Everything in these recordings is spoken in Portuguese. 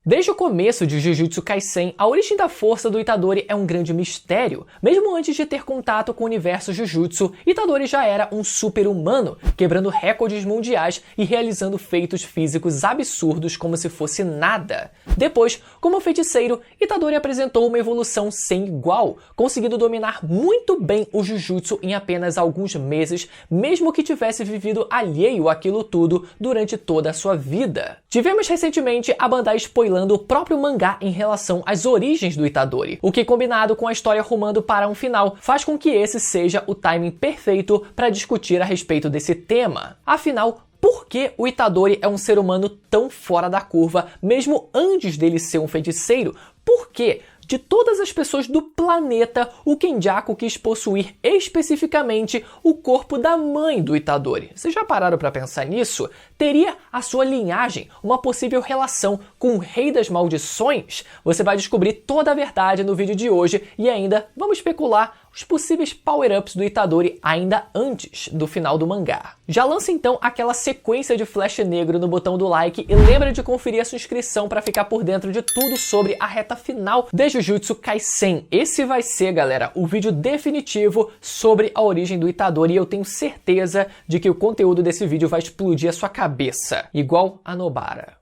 Desde o começo de Jujutsu Kaisen, a origem da força do Itadori é um grande mistério. Mesmo antes de ter contato com o universo Jujutsu, Itadori já era um super-humano, quebrando recordes mundiais e realizando feitos físicos absurdos como se fosse nada. Depois, como feiticeiro, Itadori apresentou uma evolução sem igual, conseguindo dominar muito bem o Jujutsu em apenas alguns meses, mesmo que tivesse vivido alheio àquilo tudo durante toda a sua vida. Tivemos recentemente a Bandai spoilando o próprio mangá em relação às origens do Itadori, o que, combinado com a história rumando para um final, faz com que esse seja o timing perfeito para discutir a respeito desse tema. Afinal, por que o Itadori é um ser humano tão fora da curva, mesmo antes dele ser um feiticeiro? Por quê? De todas as pessoas do planeta, o Kenjaku quis possuir especificamente o corpo da mãe do Itadori. Vocês já pararam para pensar nisso? Teria a sua linhagem uma possível relação com o Rei das Maldições? Você vai descobrir toda a verdade no vídeo de hoje e ainda vamos especular os possíveis power-ups do Itadori ainda antes do final do mangá. Já lança então aquela sequência de flash negro no botão do like e lembra de conferir a sua inscrição para ficar por dentro de tudo sobre a reta final de Jujutsu Kaisen. Esse vai ser, galera, o vídeo definitivo sobre a origem do Itadori e eu tenho certeza de que o conteúdo desse vídeo vai explodir a sua cabeça, igual a Nobara.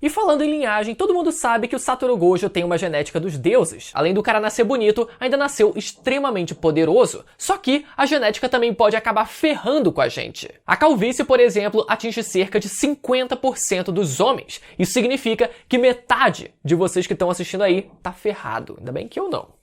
E falando em linhagem, todo mundo sabe que o Satoru Gojo tem uma genética dos deuses. Além do cara nascer bonito, ainda nasceu extremamente poderoso. Só que a genética também pode acabar ferrando com a gente. A calvície, por exemplo, atinge cerca de 50% dos homens. Isso significa que metade de vocês que estão assistindo aí tá ferrado. Ainda bem que eu não.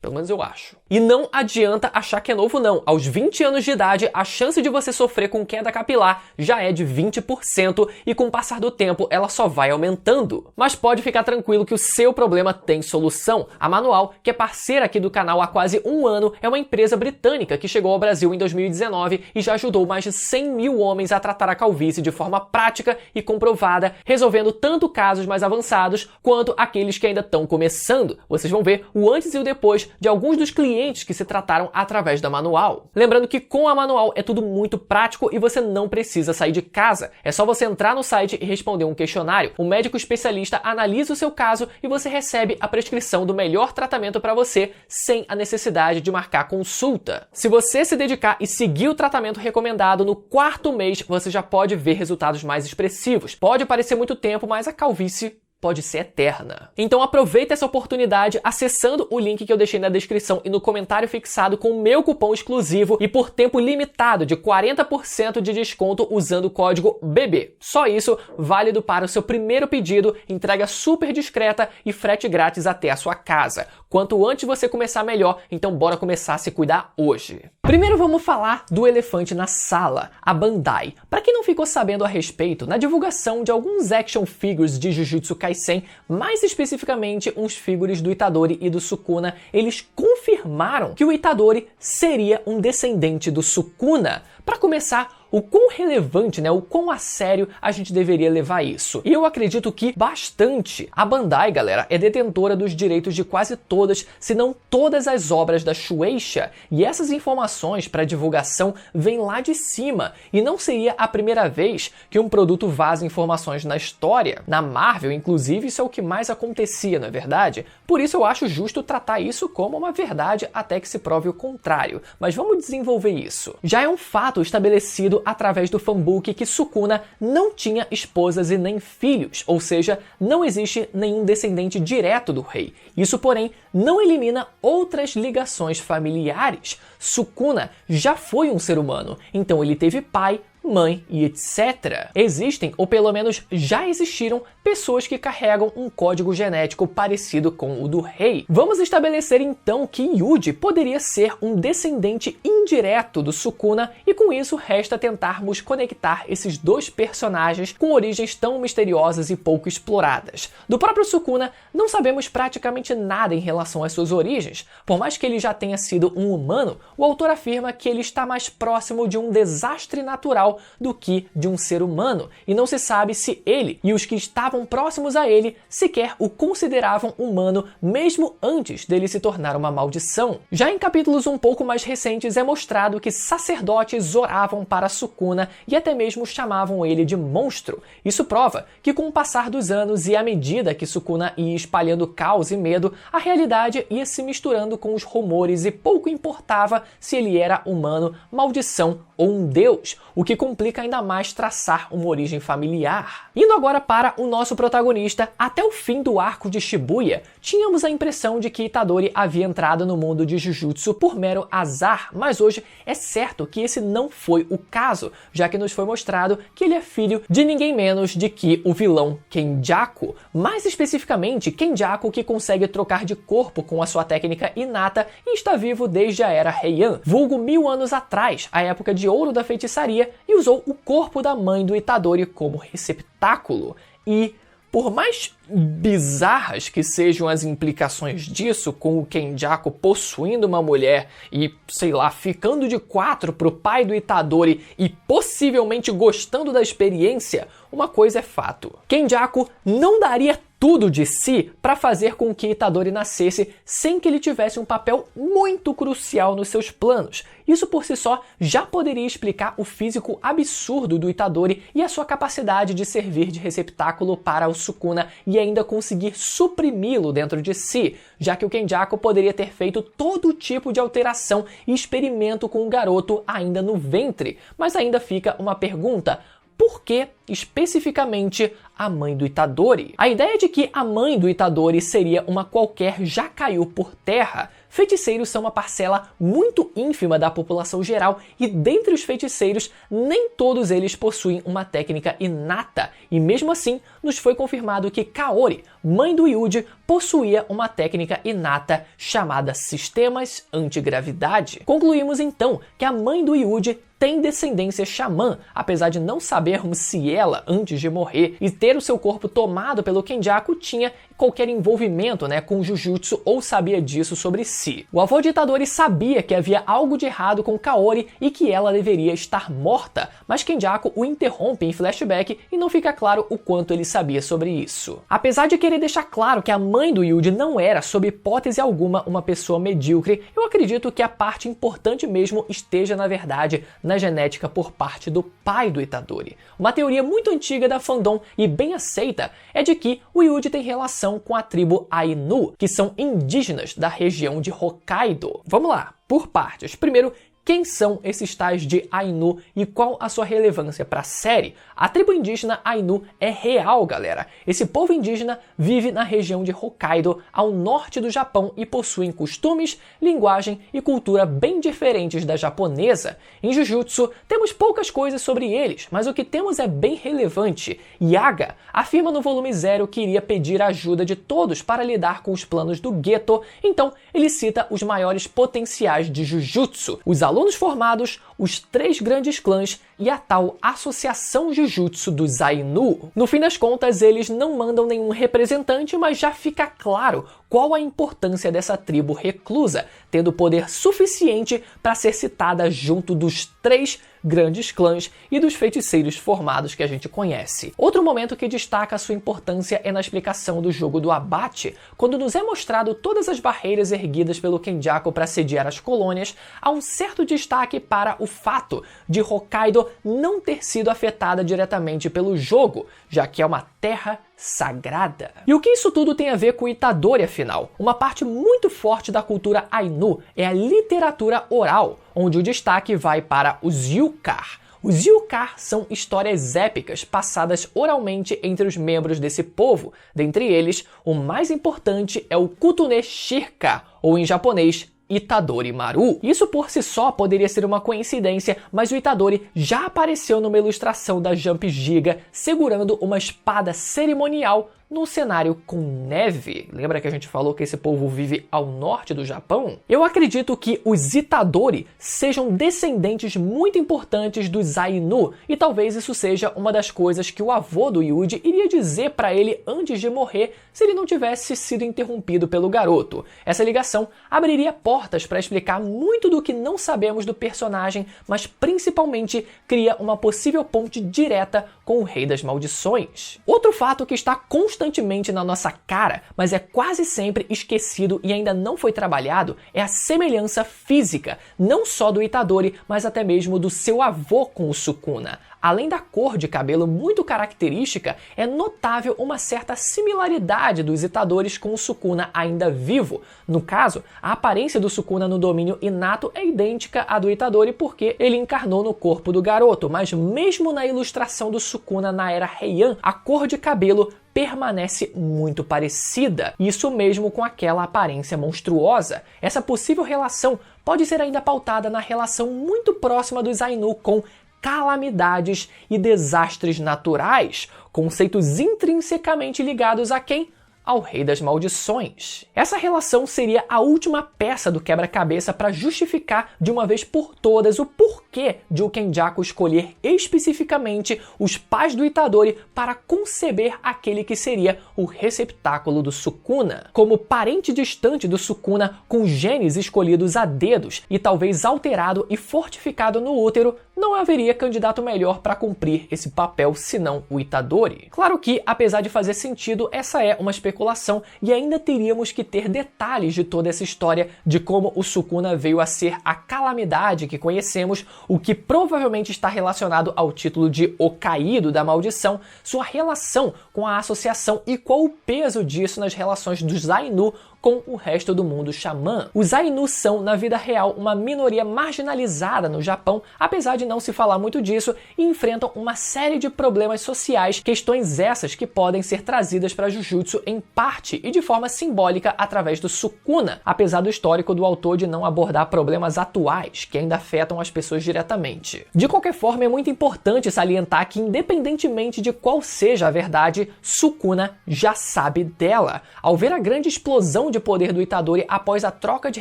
Pelo menos eu acho. E não adianta achar que é novo não. Aos 20 anos de idade, a chance de você sofrer com queda capilar já é de 20% e com o passar do tempo ela só vai aumentando. Mas pode ficar tranquilo que o seu problema tem solução. A Manual, que é parceira aqui do canal há quase um ano, é uma empresa britânica que chegou ao Brasil em 2019 e já ajudou mais de 100 mil homens a tratar a calvície de forma prática e comprovada, resolvendo tanto casos mais avançados quanto aqueles que ainda estão começando. Vocês vão ver o antes e o depois de alguns dos clientes que se trataram através da Manual. Lembrando que com a Manual é tudo muito prático e você não precisa sair de casa. É só você entrar no site e responder um questionário. Um médico especialista analisa o seu caso e você recebe a prescrição do melhor tratamento para você sem a necessidade de marcar consulta. Se você se dedicar e seguir o tratamento recomendado, no 4º mês você já pode ver resultados mais expressivos. Pode parecer muito tempo, mas a calvície pode ser eterna. Então aproveita essa oportunidade acessando o link que eu deixei na descrição e no comentário fixado com o meu cupom exclusivo e por tempo limitado de 40% de desconto usando o código BB. Só isso, válido para o seu primeiro pedido, entrega super discreta e frete grátis até a sua casa. Quanto antes você começar melhor, então bora começar a se cuidar hoje. Primeiro vamos falar do elefante na sala, a Bandai. Para quem não ficou sabendo a respeito, na divulgação de alguns action figures de Jujutsu Kaisen, mais especificamente uns figures do Itadori e do Sukuna, eles confirmaram que o Itadori seria um descendente do Sukuna. Para começar, o quão relevante, o quão a sério a gente deveria levar isso? E eu acredito que bastante. A Bandai, galera, é detentora dos direitos de quase todas, se não todas as obras da Shueisha, e essas informações para divulgação vêm lá de cima, e não seria a primeira vez que um produto vaza informações na história. Na Marvel, inclusive, isso é o que mais acontecia, não é verdade? Por isso eu acho justo tratar isso como uma verdade até que se prove o contrário. Mas vamos desenvolver isso. Já é um fato estabelecido através do fanbook que Sukuna não tinha esposas e nem filhos, ou seja, não existe nenhum descendente direto do rei. Isso, porém, não elimina outras ligações familiares. Sukuna já foi um ser humano, então ele teve pai, mãe e etc. Existem, ou pelo menos já existiram, pessoas que carregam um código genético parecido com o do rei. Vamos estabelecer então que Yuji poderia ser um descendente indireto do Sukuna e com isso resta tentarmos conectar esses dois personagens com origens tão misteriosas e pouco exploradas. Do próprio Sukuna não sabemos praticamente nada em relação às suas origens. Por mais que ele já tenha sido um humano, o autor afirma que ele está mais próximo de um desastre natural cerebral do que de um ser humano, e não se sabe se ele e os que estavam próximos a ele sequer o consideravam humano mesmo antes dele se tornar uma maldição. Já em capítulos um pouco mais recentes é mostrado que sacerdotes oravam para Sukuna e até mesmo chamavam ele de monstro. Isso prova que com o passar dos anos e à medida que Sukuna ia espalhando caos e medo, a realidade ia se misturando com os rumores e pouco importava se ele era humano, maldição ou um deus, o que complica ainda mais traçar uma origem familiar. Indo agora para o nosso protagonista, até o fim do arco de Shibuya, tínhamos a impressão de que Itadori havia entrado no mundo de Jujutsu por mero azar, mas hoje é certo que esse não foi o caso, já que nos foi mostrado que ele é filho de ninguém menos de que o vilão Kenjaku, mais especificamente Kenjaku, que consegue trocar de corpo com a sua técnica inata e está vivo desde a era Heian, vulgo 1000 anos atrás, a época de ouro da feitiçaria, e usou o corpo da mãe do Itadori como receptáculo. E por mais bizarras que sejam as implicações disso, com o Kenjaku possuindo uma mulher e, sei lá, ficando de 4 pro pai do Itadori e possivelmente gostando da experiência, uma coisa é fato: Kenjaku não daria tudo de si para fazer com que Itadori nascesse sem que ele tivesse um papel muito crucial nos seus planos. Isso por si só já poderia explicar o físico absurdo do Itadori e a sua capacidade de servir de receptáculo para o Sukuna e ainda conseguir suprimi-lo dentro de si, já que o Kenjaku poderia ter feito todo tipo de alteração e experimento com o garoto ainda no ventre. Mas ainda fica uma pergunta: por que especificamente a mãe do Itadori? A ideia de que a mãe do Itadori seria uma qualquer já caiu por terra. Feiticeiros são uma parcela muito ínfima da população geral e dentre os feiticeiros nem todos eles possuem uma técnica inata, e mesmo assim nos foi confirmado que Kaori, mãe do Yuji, possuía uma técnica inata chamada sistemas antigravidade. Concluímos então que a mãe do Yuji tem descendência xamã, apesar de não sabermos se ela, antes de morrer e ter o seu corpo tomado pelo Kenjaku, tinha qualquer envolvimento com Jujutsu ou sabia disso sobre si. O avô de Itadori sabia que havia algo de errado com Kaori e que ela deveria estar morta, mas Kenjaku o interrompe em flashback e não fica claro o quanto ele sabia sobre isso. Apesar de querer deixar claro que a mãe do Yuji não era, sob hipótese alguma, uma pessoa medíocre, eu acredito que a parte importante mesmo esteja, na verdade, na genética por parte do pai do Itadori. Uma teoria muito antiga da fandom e bem aceita é de que o Yuji tem relação com a tribo Ainu, que são indígenas da região de Hokkaido. Vamos lá, por partes. Primeiro, quem são esses tais de Ainu e qual a sua relevância para a série? A tribo indígena Ainu é real, galera. Esse povo indígena vive na região de Hokkaido, ao norte do Japão, e possuem costumes, linguagem e cultura bem diferentes da japonesa. Em Jujutsu, temos poucas coisas sobre eles, mas o que temos é bem relevante. Yaga afirma no volume 0 que iria pedir a ajuda de todos para lidar com os planos do Geto, então ele cita os maiores potenciais de Jujutsu: os alunos formados, os 3 grandes clãs e a tal Associação Jujutsu dos Ainu. No fim das contas, eles não mandam nenhum representante, mas já fica claro qual a importância dessa tribo reclusa, tendo poder suficiente para ser citada junto dos 3 grandes clãs e dos feiticeiros formados que a gente conhece. Outro momento que destaca a sua importância é na explicação do jogo do abate, quando nos é mostrado todas as barreiras erguidas pelo Kenjaku para sediar as colônias. Há um certo destaque para o fato de Hokkaido não ter sido afetada diretamente pelo jogo, já que é uma terra sagrada. E o que isso tudo tem a ver com Itadori, afinal? Uma parte muito forte da cultura Ainu é a literatura oral, onde o destaque vai para os Yukar. Os Yukar são histórias épicas passadas oralmente entre os membros desse povo. Dentre eles, o mais importante é o Kutune Shirka, ou em japonês, Itadori Maru. Isso por si só poderia ser uma coincidência, mas o Itadori já apareceu numa ilustração da Jump Giga segurando uma espada cerimonial num cenário com neve. Lembra que a gente falou que esse povo vive ao norte do Japão? Eu acredito que os Itadori sejam descendentes muito importantes dos Ainu, e talvez isso seja uma das coisas que o avô do Yuji iria dizer para ele antes de morrer se ele não tivesse sido interrompido pelo garoto. Essa ligação abriria portas para explicar muito do que não sabemos do personagem, mas principalmente cria uma possível ponte direta com o Rei das Maldições. Outro fato que está constantemente na nossa cara, mas é quase sempre esquecido e ainda não foi trabalhado, é a semelhança física, não só do Itadori, mas até mesmo do seu avô com o Sukuna. Além da cor de cabelo muito característica, é notável uma certa similaridade dos Itadores com o Sukuna ainda vivo. No caso, a aparência do Sukuna no domínio inato é idêntica à do Itadori porque ele encarnou no corpo do garoto, mas mesmo na ilustração do Sukuna na era Heian, a cor de cabelo permanece muito parecida, isso mesmo com aquela aparência monstruosa. Essa possível relação pode ser ainda pautada na relação muito próxima dos Ainu com calamidades e desastres naturais, conceitos intrinsecamente ligados a quem? Ao Rei das Maldições. Essa relação seria a última peça do quebra-cabeça para justificar de uma vez por todas o porquê de o Kenjaku escolher especificamente os pais do Itadori para conceber aquele que seria o receptáculo do Sukuna. Como parente distante do Sukuna, com genes escolhidos a dedos e talvez alterado e fortificado no útero, não haveria candidato melhor para cumprir esse papel senão o Itadori. Claro que, apesar de fazer sentido, essa é uma especulação e ainda teríamos que ter detalhes de toda essa história de como o Sukuna veio a ser a calamidade que conhecemos, o que provavelmente está relacionado ao título de O Caído da Maldição, sua relação com a associação e qual o peso disso nas relações dos Ainu com o resto do mundo xamã. Os Ainu são, na vida real, uma minoria marginalizada no Japão, apesar de não se falar muito disso, e enfrentam uma série de problemas sociais, questões essas que podem ser trazidas para Jujutsu em parte e de forma simbólica através do Sukuna, apesar do histórico do autor de não abordar problemas atuais que ainda afetam as pessoas diretamente. De qualquer forma, é muito importante salientar que, independentemente de qual seja a verdade, Sukuna já sabe dela. Ao ver a grande explosão de poder do Itadori após a troca de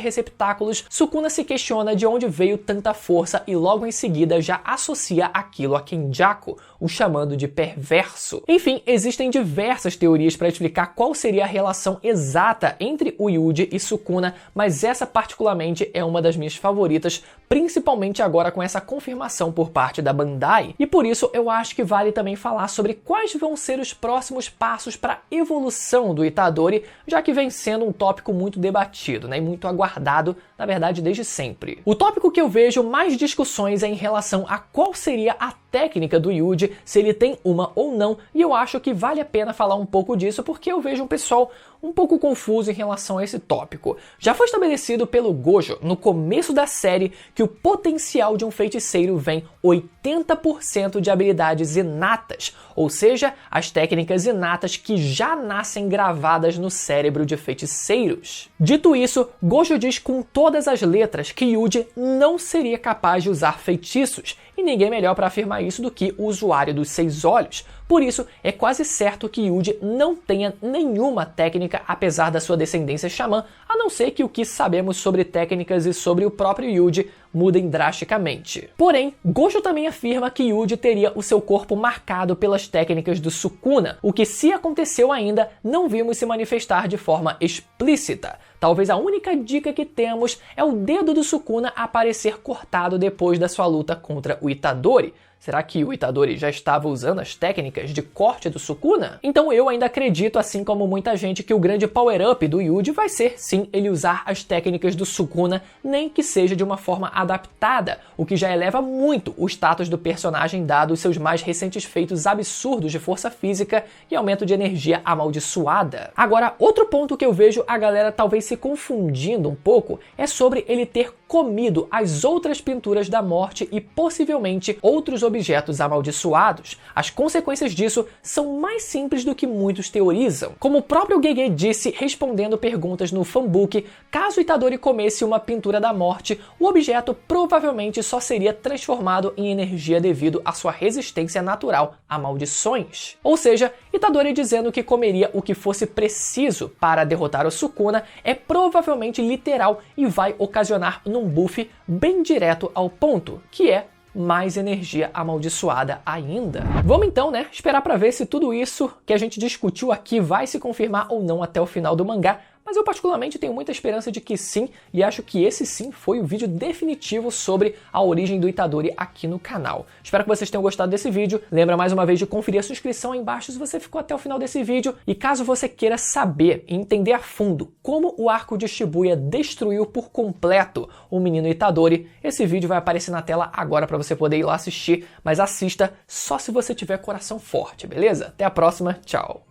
receptáculos, Sukuna se questiona de onde veio tanta força e logo em seguida já associa aquilo a Kenjaku, o chamando de perverso. Enfim, existem diversas teorias para explicar qual seria a relação exata entre o Yuji e Sukuna, mas essa particularmente é uma das minhas favoritas, principalmente agora com essa confirmação por parte da Bandai, e por isso eu acho que vale também falar sobre quais vão ser os próximos passos para a evolução do Itadori, já que vem sendo um tópico muito debatido, né, e muito aguardado, na verdade, desde sempre. O tópico que eu vejo mais discussões é em relação a qual seria a técnica do Yuji, se ele tem uma ou não, e eu acho que vale a pena falar um pouco disso, porque eu vejo um pessoal um pouco confuso em relação a esse tópico. Já foi estabelecido pelo Gojo, no começo da série, que o potencial de um feiticeiro vem 80% de habilidades inatas, ou seja, as técnicas inatas que já nascem gravadas no cérebro de feiticeiros. Dito isso, Gojo diz com todas as letras que Yuji não seria capaz de usar feitiços, e ninguém melhor para afirmar isso do que o usuário dos 6 olhos. Por isso, é quase certo que Yuji não tenha nenhuma técnica, apesar da sua descendência xamã, a não ser que o que sabemos sobre técnicas e sobre o próprio Yuji mudem drasticamente. Porém, Gojo também afirma que Yuji teria o seu corpo marcado pelas técnicas do Sukuna, o que, se aconteceu ainda, não vimos se manifestar de forma explícita. Talvez a única dica que temos é o dedo do Sukuna aparecer cortado depois da sua luta contra o Itadori. Será que o Itadori já estava usando as técnicas de corte do Sukuna? Então eu ainda acredito, assim como muita gente, que o grande power-up do Yuji vai ser, sim, ele usar as técnicas do Sukuna, nem que seja de uma forma adaptada, o que já eleva muito o status do personagem dado os seus mais recentes feitos absurdos de força física e aumento de energia amaldiçoada. Agora, outro ponto que eu vejo a galera talvez se confundindo um pouco é sobre ele ter comido as outras pinturas da morte e possivelmente outros objetos amaldiçoados. As consequências disso são mais simples do que muitos teorizam. Como o próprio Gege disse respondendo perguntas no fanbook, caso Itadori comesse uma pintura da morte, o objeto provavelmente só seria transformado em energia devido à sua resistência natural a maldições. Ou seja, Itadori dizendo que comeria o que fosse preciso para derrotar o Sukuna é provavelmente literal e vai ocasionar num buff bem direto ao ponto, que é mais energia amaldiçoada ainda. Vamos então, esperar para ver se tudo isso que a gente discutiu aqui vai se confirmar ou não até o final do mangá. Mas eu particularmente tenho muita esperança de que sim, e acho que esse sim foi o vídeo definitivo sobre a origem do Itadori aqui no canal. Espero que vocês tenham gostado desse vídeo. Lembra mais uma vez de conferir a sua inscrição aí embaixo se você ficou até o final desse vídeo. E caso você queira saber e entender a fundo como o arco de Shibuya destruiu por completo o menino Itadori, esse vídeo vai aparecer na tela agora para você poder ir lá assistir, mas assista só se você tiver coração forte, beleza? Até a próxima, tchau!